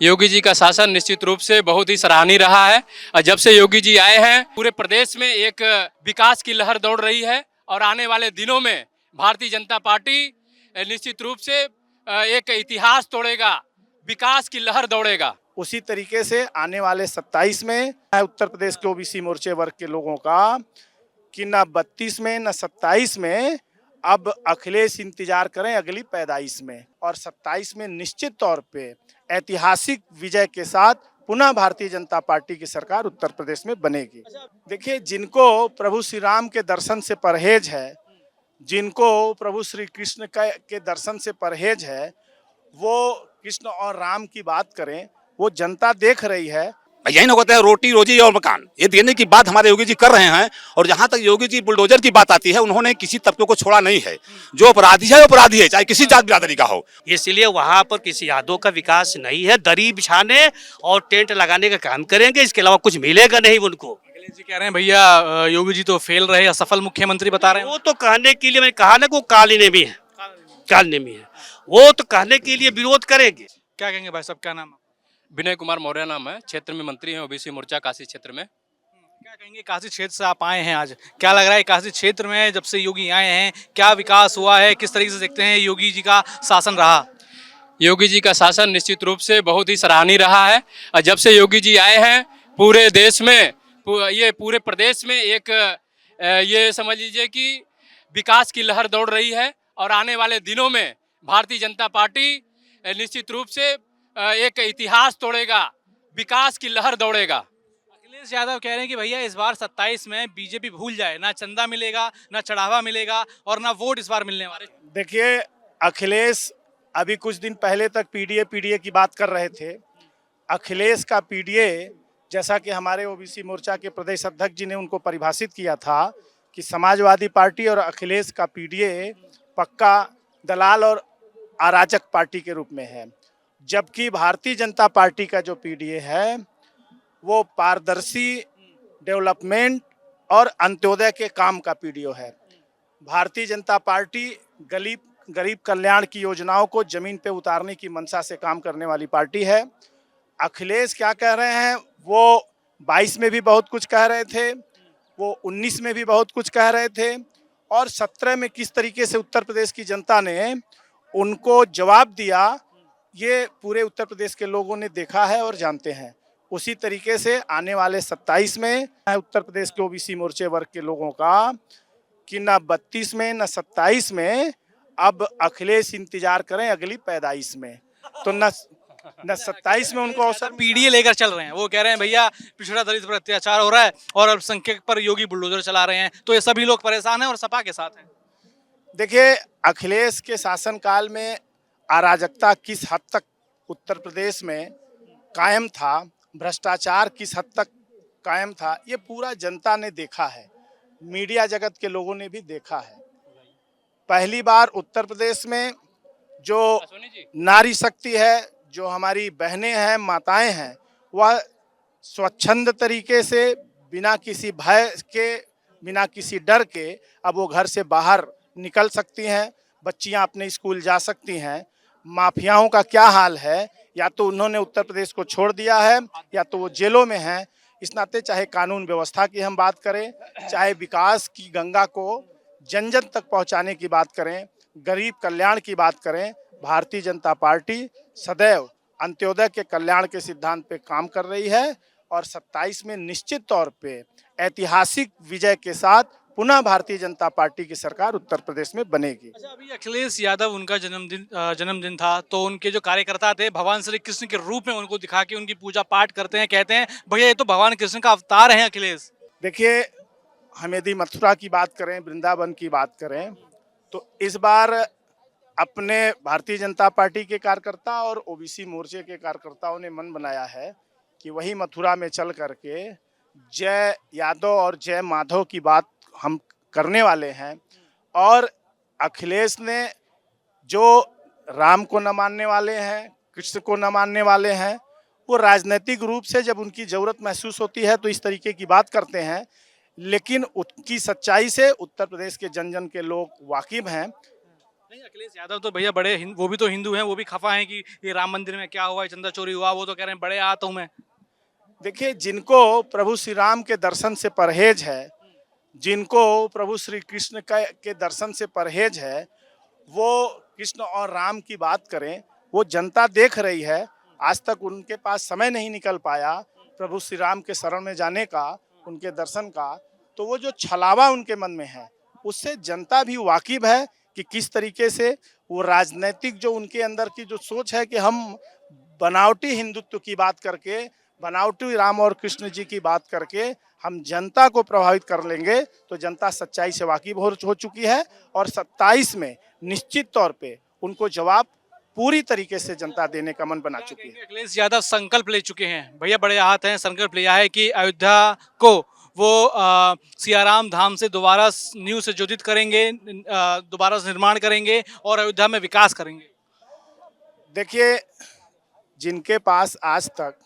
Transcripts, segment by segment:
योगी जी का शासन निश्चित रूप से बहुत ही सराहनीय रहा है और जब से योगी जी आए हैं पूरे प्रदेश में एक विकास की लहर दौड़ रही है और आने वाले दिनों में भारतीय जनता पार्टी निश्चित रूप से एक इतिहास तोड़ेगा, विकास की लहर दौड़ेगा। उसी तरीके से आने वाले 27 में उत्तर प्रदेश के ओबीसी मोर्चे वर्ग के लोगों का कि न 32 में न 27 में अब अखिलेश इंतजार करें अगली पैदाइश में, और 27 में निश्चित तौर पे ऐतिहासिक विजय के साथ पुनः भारतीय जनता पार्टी की सरकार उत्तर प्रदेश में बनेगी। देखिए, जिनको प्रभु श्री राम के दर्शन से परहेज है, जिनको प्रभु श्री कृष्ण के दर्शन से परहेज है, वो कृष्ण और राम की बात करें, वो जनता देख रही है। यही ना कहते हैं रोटी रोजी और मकान, ये देने की बात हमारे योगी जी कर रहे हैं। और जहां तक योगी जी बुलडोजर की बात आती है, उन्होंने किसी तबके को छोड़ा नहीं है। जो अपराधी है अपराधी है, चाहे किसी जात बिरादरी का हो। इसलिए वहां पर किसी यादव का विकास नहीं है। दरी बिछाने और टेंट लगाने का काम करेंगे, इसके अलावा कुछ मिलेगा नहीं उनको। अखिलेश जी कह रहे हैं भैया योगी जी तो फेल रहे, असफल मुख्यमंत्री बता रहे हैं। वो तो कहने के लिए, मैंने कहा ना, वो कालनेमी है, कालनेमी है। वो तो कहने के लिए विरोध करेंगे। क्या कहेंगे भाई साहब, क्या नाम है? विनय कुमार मौर्य नाम है, क्षेत्र में मंत्री हैं ओबीसी मोर्चा काशी क्षेत्र में। क्या कहेंगे, काशी क्षेत्र से आप आए हैं आज, क्या लग रहा है काशी क्षेत्र में जब से योगी आए हैं क्या विकास हुआ है, किस तरीके से देखते हैं योगी जी का शासन रहा? योगी जी का शासन निश्चित रूप से बहुत ही सराहनीय रहा है और जब से योगी जी आए हैं पूरे देश में, ये पूरे प्रदेश में एक ये समझ लीजिए कि विकास की लहर दौड़ रही है और आने वाले दिनों में भारतीय जनता पार्टी निश्चित रूप से एक इतिहास तोड़ेगा, विकास की लहर दौड़ेगा। अखिलेश यादव कह रहे हैं कि भैया इस बार 27 में बीजेपी भूल जाए, ना चंदा मिलेगा, ना चढ़ावा मिलेगा और ना वोट इस बार मिलने वाले। देखिए, अखिलेश अभी कुछ दिन पहले तक पीडीए की बात कर रहे थे। अखिलेश का पीडीए, जैसा कि हमारे ओबीसी मोर्चा के प्रदेश अध्यक्ष जी ने उनको परिभाषित किया था कि समाजवादी पार्टी और अखिलेश का पीडीए पक्का दलाल और अराजक पार्टी के रूप में है, जबकि भारतीय जनता पार्टी का जो पीडीए है वो पारदर्शी डेवलपमेंट और अंत्योदय के काम का पीडीओ है। भारतीय जनता पार्टी गरीब कल्याण की योजनाओं को जमीन पे उतारने की मंशा से काम करने वाली पार्टी है। अखिलेश क्या कह रहे हैं, वो 22 में भी बहुत कुछ कह रहे थे, वो 19 में भी बहुत कुछ कह रहे थे, और 17 में किस तरीके से उत्तर प्रदेश की जनता ने उनको जवाब दिया, ये पूरे उत्तर प्रदेश के लोगों ने देखा है और जानते हैं। उसी तरीके से आने वाले 27 में उत्तर प्रदेश के ओबीसी मोर्चे वर्ग के लोगों का कि न 32 में न 27 में अब अखिलेश इंतजार करें अगली पैदाइश में, तो न 27 में उनको अवसर। पीडीए लेकर चल रहे हैं, वो कह रहे हैं भैया पिछड़ा दलित पर अत्याचार हो रहा है और अल्पसंख्यक पर योगी बुलडोजर चला रहे हैं, तो ये सभी लोग परेशान हैं और सपा के साथ हैं। देखिए, अखिलेश के शासनकाल में अराजकता किस हद तक उत्तर प्रदेश में कायम था, भ्रष्टाचार किस हद तक कायम था, ये पूरा जनता ने देखा है, मीडिया जगत के लोगों ने भी देखा है। पहली बार उत्तर प्रदेश में जो नारी शक्ति है, जो हमारी बहनें हैं, माताएं हैं, वह स्वच्छंद तरीके से बिना किसी भय के, बिना किसी डर के अब वो घर से बाहर निकल सकती हैं, बच्चियां अपने स्कूल जा सकती हैं। माफियाओं का क्या हाल है, या तो उन्होंने उत्तर प्रदेश को छोड़ दिया है या तो वो जेलों में हैं। इस नाते चाहे कानून व्यवस्था की हम बात करें, चाहे विकास की गंगा को जन जन तक पहुंचाने की बात करें, गरीब कल्याण की बात करें, भारतीय जनता पार्टी सदैव अंत्योदय के कल्याण के सिद्धांत पे काम कर रही है और 27 में निश्चित तौर पे ऐतिहासिक विजय के साथ पुनः भारतीय जनता पार्टी की सरकार उत्तर प्रदेश में बनेगी। अच्छा, अभी अखिलेश यादव उनका जन्मदिन था, तो उनके जो कार्यकर्ता थे भगवान श्री कृष्ण के रूप में उनको दिखा के उनकी पूजा पाठ करते हैं, कहते हैं भैया ये तो भगवान कृष्ण का अवतार है अखिलेश। देखिए, हम यदि मथुरा की बात करें, वृंदावन की बात करें, तो इस बार अपने भारतीय जनता पार्टी के कार्यकर्ता और ओबीसी मोर्चे के कार्यकर्ताओं ने मन बनाया है कि वही मथुरा में चल करके जय यादव और जय माधव की बात हम करने वाले हैं। और अखिलेश ने जो राम को न मानने वाले हैं, कृष्ण को न मानने वाले हैं, वो राजनीतिक रूप से जब उनकी ज़रूरत महसूस होती है तो इस तरीके की बात करते हैं, लेकिन उनकी सच्चाई से उत्तर प्रदेश के जन जन के लोग वाकिफ हैं। नहीं, अखिलेश यादव तो भैया बड़े वो भी तो हिंदू हैं, वो भी खफा हैं कि ये राम मंदिर में क्या हुआ, चंदा चोरी हुआ। वो तो कह रहे हैं बड़े आता हूँ मैं। देखिए, जिनको प्रभु श्री राम के दर्शन से परहेज है, जिनको प्रभु श्री कृष्ण के दर्शन से परहेज है, वो कृष्ण और राम की बात करें। वो जनता देख रही है, आज तक उनके पास समय नहीं निकल पाया प्रभु श्री राम के शरण में जाने का, उनके दर्शन का। तो वो जो छलावा उनके मन में है, उससे जनता भी वाकिफ है कि किस तरीके से वो राजनीतिक जो उनके अंदर की जो सोच है कि हम बनावटी हिंदुत्व की बात करके, बनावटी राम और कृष्ण जी की बात करके हम जनता को प्रभावित कर लेंगे, तो जनता सच्चाई से वाकिफ हो चुकी है। और 27 में निश्चित तौर पे उनको जवाब पूरी तरीके से जनता देने का मन बना चुकी है। अखिलेश यादव संकल्प ले चुके हैं भैया, बड़े हाथ हैं, संकल्प लिया है कि अयोध्या को वो सियाराम धाम से दोबारा न्यू से जोजित करेंगे, दोबारा से निर्माण करेंगे और अयोध्या में विकास करेंगे। देखिए, जिनके पास आज तक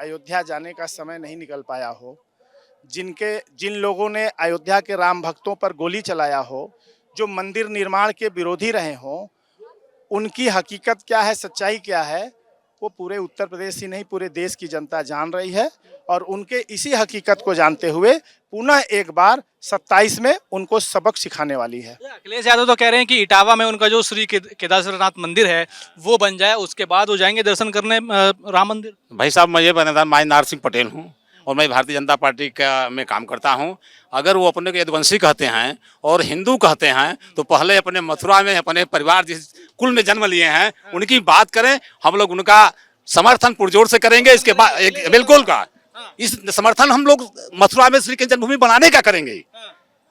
अयोध्या जाने का समय नहीं निकल पाया हो, जिन लोगों ने अयोध्या के राम भक्तों पर गोली चलाया हो, जो मंदिर निर्माण के विरोधी रहे हों, उनकी हकीकत क्या है, सच्चाई क्या है, वो पूरे उत्तर प्रदेश ही नहीं पूरे देश की जनता जान रही है। और उनके इसी हकीकत को जानते हुए पुनः एक बार 27 में उनको सबक सिखाने वाली है। अखिलेश यादव तो कह रहे हैं कि इटावा में उनका जो श्री केदारनाथ मंदिर है वो बन जाए, उसके बाद वो जाएंगे दर्शन करने राम मंदिर। भाई साहब, मैं ये बनेदार माई नार सिंह पटेल हूँ और मैं भारतीय जनता पार्टी का में काम करता हूँ। अगर वो अपने को यदुवंशी कहते हैं और हिंदू कहते हैं, तो पहले अपने मथुरा में अपने परिवार जिस कुल में जन्म लिए हैं उनकी बात करें। हम लोग उनका समर्थन पुरजोर से करेंगे। इसके बाद बिल्कुल का इस समर्थन हम लोग मथुरा में श्री कृष्ण जन्मभूमि बनाने का करेंगे।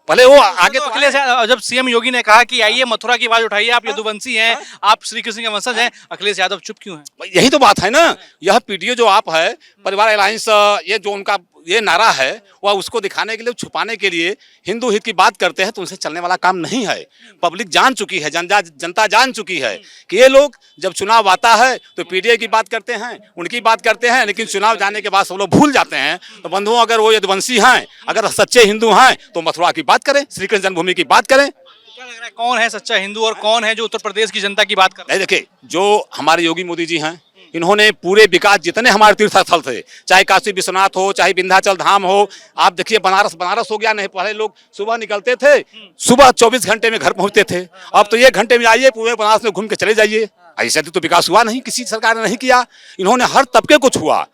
पहले वो आगे तो अखिलेश जब सीएम योगी ने कहा कि आइए मथुरा की आवाज उठाइए, आप यदुवंशी हैं, आप श्री कृष्ण के वंशज हैं, अखिलेश यादव चुप क्यों हैं? यही तो बात है ना। यह पीडीओ जो आप है, परिवार अलायंस, ये जो उनका ये नारा है, वह उसको दिखाने के लिए, छुपाने के लिए हिंदू हित की बात करते हैं, तो उनसे चलने वाला काम नहीं है। पब्लिक जान चुकी है, जनता जान चुकी है कि ये लोग जब चुनाव आता है तो पीडीए की बात करते हैं, उनकी बात करते हैं, लेकिन चुनाव जाने के बाद सब लोग भूल जाते हैं। तो बंधुओं, अगर वो यदुवंशी हैं, अगर सच्चे हिंदू हैं, तो मथुरा की बात करें, श्री कृष्ण जन्मभूमि की बात करें। क्या लग रहा है कौन है सच्चा हिंदू और कौन है जो उत्तर प्रदेश की जनता की बात कर रहा है? देखिए, जो हमारे योगी मोदी जी हैं, इन्होंने पूरे विकास जितने हमारे तीर्थ स्थल थे, चाहे काशी विश्वनाथ हो, चाहे विंध्याचल धाम हो, आप देखिए बनारस हो गया। नहीं, पहले लोग सुबह निकलते थे, सुबह 24 घंटे में घर पहुंचते थे। अब तो 1 घंटे में आइए, पूरे बनारस में घूम के चले जाइए। ऐसे तो विकास हुआ नहीं, किसी सरकार ने नहीं किया। इन्होंने हर तबके को छुआ,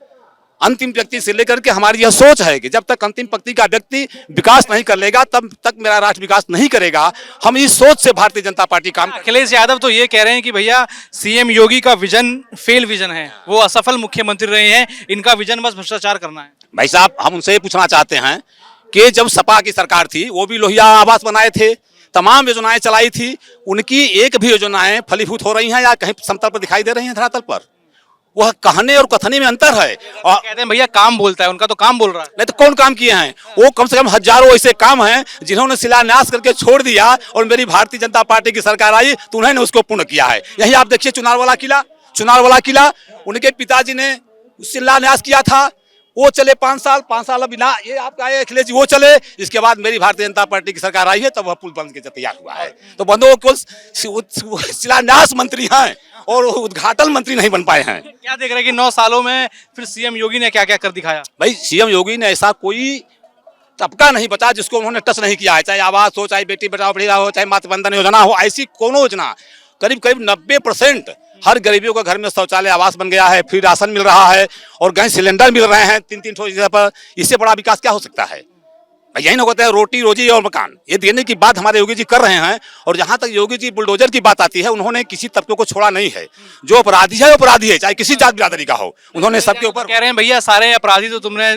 अंतिम व्यक्ति से लेकर के। हमारी यह सोच है कि जब तक अंतिम पंक्ति का व्यक्ति विकास नहीं कर लेगा, तब तक मेरा राष्ट्र विकास नहीं करेगा। हम इस सोच से भारतीय जनता पार्टी काम। अखिलेश यादव तो ये कह रहे हैं कि भैया सीएम योगी का विजन फेल विजन है, वो असफल मुख्यमंत्री रहे हैं, इनका विजन बस भ्रष्टाचार करना है। भाई साहब, हम उनसे ये पूछना चाहते हैं कि जब सपा की सरकार थी, वो भी लोहिया आवास बनाए थे, तमाम योजनाएं चलाई थी, उनकी एक भी योजनाएं फलीभूत हो रही हैं या कहीं समतल पर दिखाई दे रही हैं, धरातल पर? वह कहने और कथनी में अंतर है। और कहते हैं भैया काम बोलता है, उनका तो काम बोल रहा है। नहीं तो कौन काम किए हैं? वो कम से कम हजारों ऐसे काम हैं जिन्होंने शिलान्यास करके छोड़ दिया, और मेरी भारतीय जनता पार्टी की सरकार आई तो उन्होंने उसको पूर्ण किया है। यही आप देखिए, चुनार वाला किला उनके पिताजी ने शिलान्यास किया था, वो चले 5 साल अभी ना, ये आपका आए अखिलेश जी, वो चले। इसके बाद मेरी भारतीय जनता पार्टी की सरकार आई है, तब वह पुल बन के तैयार हुआ है। तो बंधुओं, कुल शिलान्यास मंत्री हैं और उद्घाटन मंत्री नहीं बन पाए हैं। क्या देख रहे हैं कि 9 सालों में फिर सीएम योगी ने क्या क्या कर दिखाया? भाई, सीएम योगी ने ऐसा कोई तबका नहीं बचा जिसको उन्होंने टच नहीं किया है, चाहे आवास हो, चाहे बेटी बचाओ बेटी हो, चाहे मातृ वंदन योजना हो। ऐसी कोनो योजना, करीब 90% हर गरीबियों का घर में शौचालय आवास बन गया है, फ्री राशन मिल रहा है और गैस सिलेंडर मिल रहे हैं 3-3 जगह पर। इससे बड़ा विकास क्या हो सकता है? यही ना होता है, रोटी रोजी और मकान, ये देने की बात हमारे योगी जी कर रहे हैं। और जहां तक योगी जी बुलडोजर की बात आती है, उन्होंने किसी तबके को छोड़ा नहीं है। जो अपराधी है, अपराधी है, चाहे किसी जात बिरादरी का हो, उन्होंने सबके ऊपर। कह रहे हैं भैया सारे अपराधी तो तुमने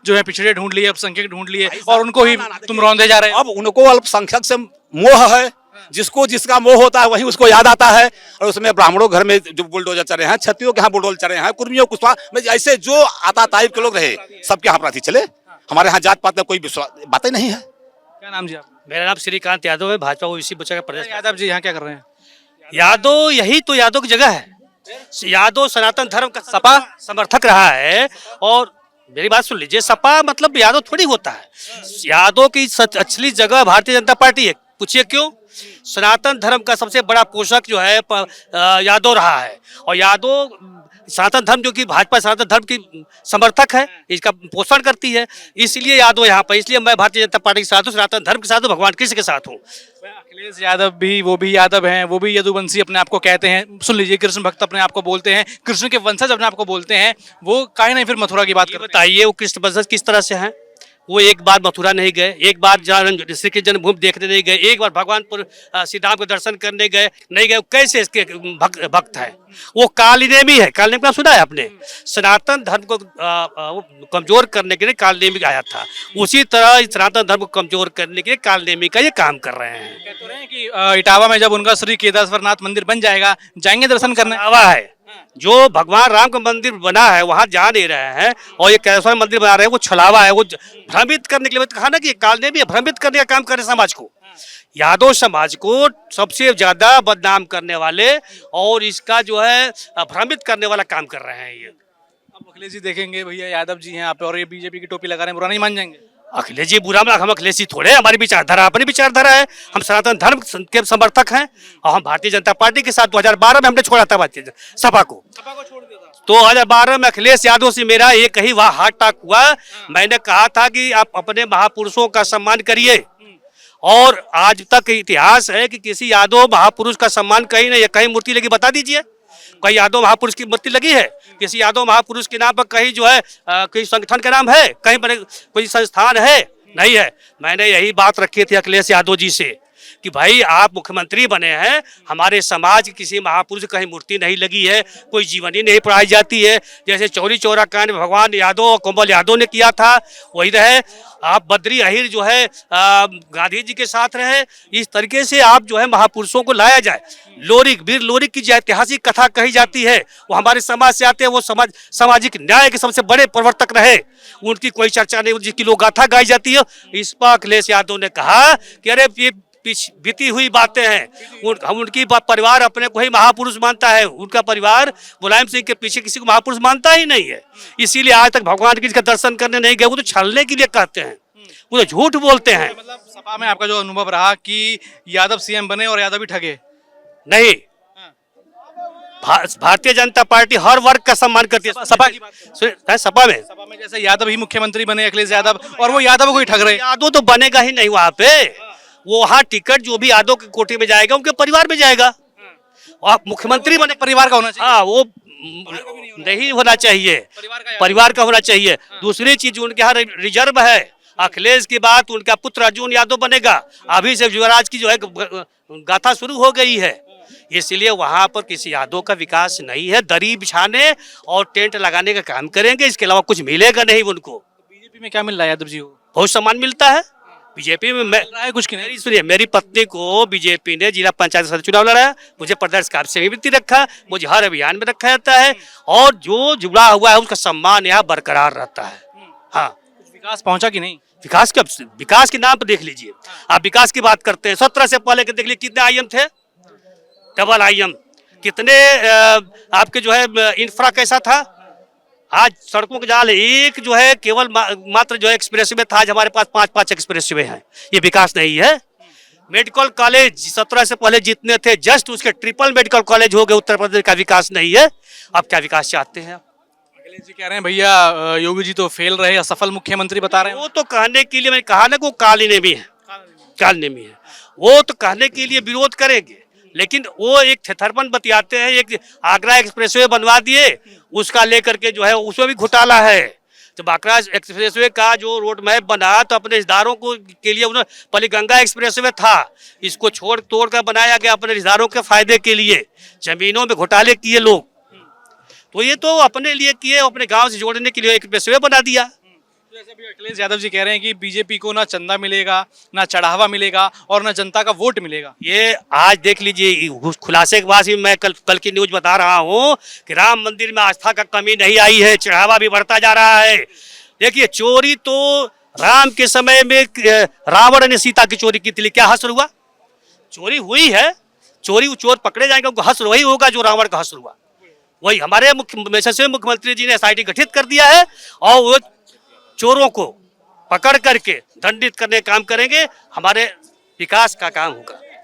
जो है पिछड़े ढूंढ लिए, अल्पसंख्यक ढूंढ लिए और उनको ही तुम रौंदे जा रहे हो। अब उनको अल्पसंख्यक से मोह है, जिसका मोह होता है वही उसको याद आता है। और उसमें ब्राह्मणों घर में जो बुलडोजर चले हैं, क्षत्रियों के यहाँ बुलडोजर चले हैं, कुर्मियों कुशवाहा, ऐसे जो आता टाइप के लोग रहे, सबके यहाँ अपराधी चले। हमारे यहाँ जात पात में कोई बातें नहीं है। क्या नाम जी आप? मेरा नाम श्रीकांत यादव है, भाजपा ओबीसी मोर्चा का प्रदेश। यादव जी यहाँ क्या कर रहे हैं? यादव, यही तो यादव की जगह है। यादव सनातन धर्म का सपा समर्थक रहा है। और मेरी बात सुन लीजिए, सपा मतलब यादव थोड़ी होता है। यादव की असली जगह भारतीय जनता पार्टी है। पूछिए क्यों? सनातन धर्म का सबसे बड़ा पोषक जो है यादव रहा है। और यादव सनातन धर्म जो कि भाजपा सनातन धर्म की समर्थक है, इसका पोषण करती है, इसलिए यादव यहाँ पर। इसलिए मैं भारतीय जनता पार्टी के साथ हूँ, सनातन धर्म के साथ हूँ, भगवान कृष्ण के साथ हूँ। अखिलेश यादव भी, वो भी यादव हैं, वो भी यदुवंशी अपने आप को कहते हैं। सुन लीजिए, कृष्ण भक्त अपने आप को बोलते हैं, कृष्ण के वंशज अपने आप को बोलते हैं। वो काहे नहीं फिर मथुरा की बात करते हैं? बताइए वो कृष्ण वंशज किस तरह से हैं? वो एक बार मथुरा नहीं गए, एक बार श्री की जन्मभूमि देखने नहीं गए, एक बार भगवान श्री राम के दर्शन करने गए नहीं गए। कैसे इसके भक्त है? वो कालनेमी है। कालनेमी का सुना है आपने? सनातन धर्म को कमजोर करने के लिए कालनेमी आया था, उसी तरह सनातन धर्म को कमजोर करने के लिए कालनेमी का ये काम कर रहे हैं। कहते रहे हैं कि इटावा में जब उनका श्री केदारेश्वरनाथ मंदिर बन जाएगा, जाएंगे दर्शन करने? आवा है जो भगवान राम का मंदिर बना है वहां जा नहीं रहे हैं, और ये कैसा मंदिर बना रहे हैं वो छलावा है, वो भ्रमित करने के लिए। कहा ना कि कालने भी भ्रमित करने का काम कर रहे समाज को, यादव समाज को सबसे ज्यादा बदनाम करने वाले और इसका जो है भ्रमित करने वाला काम कर रहे हैं ये। अब अखिलेश जी देखेंगे भैया यादव जी हैं आप, और ये बीजेपी की टोपी लगा रहे हैं, बुरा नहीं मान जाएंगे? अखिलेश जी बुरा, हम अखिलेश जी थोड़े, हमारी विचारधारा अपनी विचारधारा है। हम सनातन धर्म के समर्थक हैं और हम भारतीय जनता पार्टी के साथ 2012 में हमने छोड़ा था भारतीय सपा को छोड़ दिया था। 2012 में अखिलेश यादव से मेरा एक ही वहाँ हाथ टाक हुआ। मैंने कहा था कि आप अपने महापुरुषों का सम्मान करिए, और आज तक इतिहास है कि किसी यादव महापुरुष का सम्मान कहीं नहीं है। कहीं मूर्ति लगी बता दीजिए, कहीं यादव महापुरुष की मूर्ति लगी है? किसी यादव महापुरुष के नाम पर कहीं जो है कोई संगठन का नाम है, कहीं पर कोई संस्थान है? नहीं है। मैंने यही बात रखी थी अखिलेश यादव जी से कि भाई आप मुख्यमंत्री बने हैं, हमारे समाज की किसी महापुरुष कहीं मूर्ति नहीं लगी है, कोई जीवनी नहीं पढ़ाई जाती है। जैसे चौरी चौरा कांड भगवान यादव और कोमल यादव ने किया था वही रहे। आप बद्री अहिर जो है गांधी जी के साथ रहे। इस तरीके से आप जो है महापुरुषों को लाया जाए। लोरिक, वीर लोरिक की जो ऐतिहासिक कथा कही जाती है वो हमारे समाज से आते हैं। वो सामाजिक न्याय के सबसे बड़े प्रवर्तक रहे, उनकी कोई चर्चा नहीं, जिसकी लोक गाथा गाई जाती है। इस पर अखिलेश यादव ने कहा कि अरे ये बीती हुई बातें हैं। हम उनकी परिवार अपने को ही महापुरुष मानता है, उनका परिवार मुलायम सिंह के पीछे किसी को महापुरुष मानता ही नहीं है। इसीलिए आज तक भगवान के दर्शन करने नहीं गए। वो तो छलने के लिए कहते हैं, वो तो झूठ बोलते हैं। मतलब सपा में आपका जो अनुभव रहा कि यादव सीएम बने और यादव भी ठगे? नहीं, भारतीय जनता पार्टी हर वर्ग का सम्मान करती है। सपा में जैसे यादव ही मुख्यमंत्री बने, अखिलेश यादव, और वो यादव को ही ठग रहे। यादव तो बनेगा ही नहीं वहां पे। वो वहाँ टिकट जो भी यादव के कोटे में जाएगा उनके परिवार में जाएगा। और मुख्यमंत्री बने परिवार का होना चाहिए। हाँ, वो नहीं होना चाहिए, परिवार का होना चाहिए। दूसरी चीज उनके यहाँ रिजर्व है। अखिलेश की बात, उनका पुत्र अर्जुन यादव बनेगा। अभी से युवराज की जो है गाथा शुरू हो गई है। इसलिए वहां पर किसी यादव का विकास नहीं है। दरी बिछाने और टेंट लगाने का काम करेंगे, इसके अलावा कुछ मिलेगा नहीं उनको। बीजेपी में क्या मिल रहा है यादव जी को? बहुत सम्मान मिलता है बीजेपी में। मैं कुछ नहीं, सुनिए, मेरी पत्नी को बीजेपी ने जिला पंचायत सदस्य चुनाव लड़ाया, मुझे प्रदेश कार्यसमिति रखा, मुझे हर अभियान में रखा जाता है, और जो जुड़ा हुआ है उसका सम्मान यहाँ बरकरार रहता है। हाँ, विकास पहुंचा कि नहीं? विकास के नाम पर देख लीजिए। आप विकास की बात करते हैं, 17 से पहले के देख लीजिए कितने आईएम थे, डबल आईएम। कितने आपके जो है इंफ्रा कैसा था। आज सड़कों के जाल एक जो है केवल मात्र जो है एक्सप्रेसवे था, आज हमारे पास 5 एक्सप्रेसवे हैं। ये विकास नहीं है। मेडिकल कॉलेज 17 से पहले जितने थे जस्ट उसके ट्रिपल मेडिकल कॉलेज हो गए। उत्तर प्रदेश का विकास नहीं है। अब क्या विकास चाहते हैं? अखिलेश जी कह रहे हैं भैया योगी जी तो फेल रहे, असफल मुख्यमंत्री बता रहे हैं। वो तो कहने के लिए मैंने कहा ना, वो कालनेमी है। वो तो कहने के लिए विरोध करेंगे, लेकिन वो एक थेथरपन बतियाते हैं। एक आगरा एक्सप्रेसवे बनवा दिए, उसका लेकर के जो है उसमें भी घोटाला है। जब आगरा एक्सप्रेसवे का जो रोड मैप बना तो अपने रिश्तेदारों को के लिए उन्होंने, पहले गंगा एक्सप्रेसवे था, इसको छोड़ तोड़ कर बनाया गया अपने रिश्तेदारों के फायदे के लिए। जमीनों में घोटाले किए लोग, तो ये तो अपने लिए किए, अपने गाँव से जोड़ने के लिए एक्सप्रेसवे बना दिया। जैसे अभी अखिलेश यादव जी कह रहे हैं कि बीजेपी को ना चंदा मिलेगा, ना चढ़ावा मिलेगा, और ना जनता का वोट मिलेगा। ये आज देख लीजिए, खुलासे के बाद ही मैं कल की न्यूज बता रहा हूँ कि राम मंदिर में आस्था का कमी नहीं आई है, चढ़ावा भी बढ़ता जा रहा है। देखिए, चोरी तो राम के समय में रावण ने सीता की चोरी की थी, क्या हश्र हुआ? चोरी हुई है, चोर पकड़े जाएंगे, उनको हश्र वही होगा जो रावण का हश्र हुआ। वही हमारे मुख्यमंत्री जी ने SIT गठित कर दिया है, और वो चोरों को पकड़ करके दंडित करने का काम करेंगे। हमारे विकास का काम होगा।